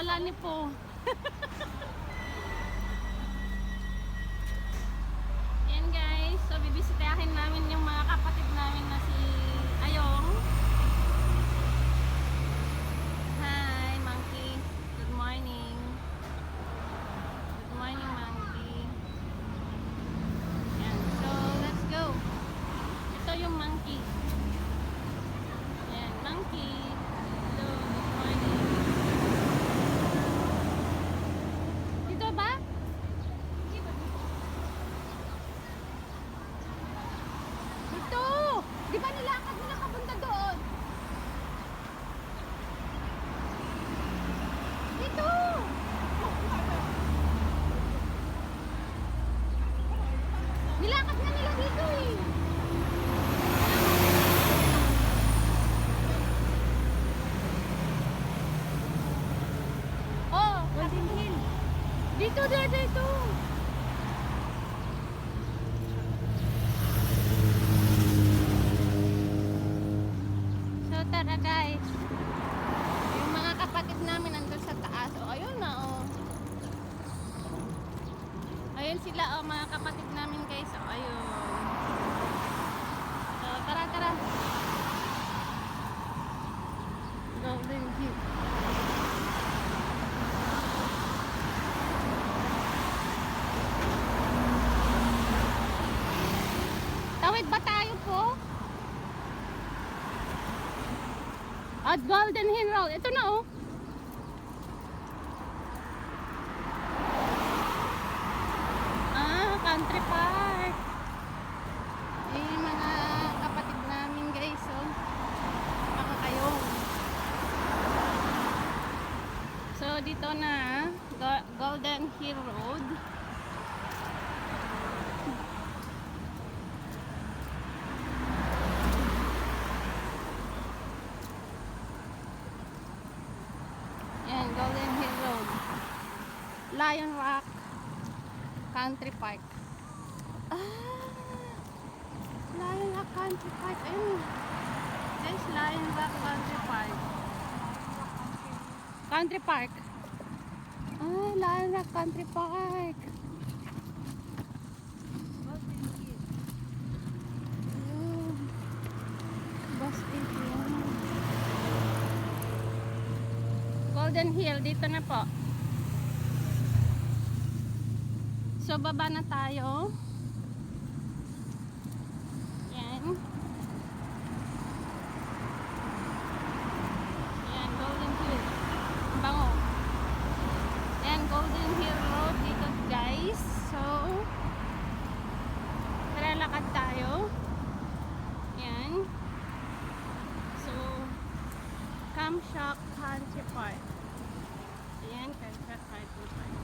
wala ni po. Yan guys, so bibisitahin namin yung mga kapatid namin na si Ayong. Hi Monkey, good morning. Good morning Monkey. Yan, so let's go. Ito yung Monkey. Yan, Monkey. Hello, good morning. Dito ba? Dito! Di ba nilakad mo nakapunta doon? Dito! Nilakad na nila dito eh. Oh, Golden Hill. Dito, dito. So tara guys. Yung mga kapatid namin nandun sa taas. O ayun na oh. Ayun sila oh, mga kapatid namin guys. O ayun. So tara. Golden Hill. Tawid ba tayo po? At Golden Hill Road. Ito na oh. Country Park. Yung mga kapatid namin guys oh. Mga kayo. So dito na Golden Hill Road. Yan, Golden Hill Road. Lion Rock Country Park. Lion Rock Country Park. Ayun. There's Lion Rock Country Park. Country Park. Lion Rock Country Park. Golden Hill, dito na po. So baba na tayo. Yan. Yan, Golden Hill. Ang bango. Yan, Golden Hill Road dito guys. So tara lakad tayo. Yan. So Camshack Country Park. Ayan, Camshack Country Park.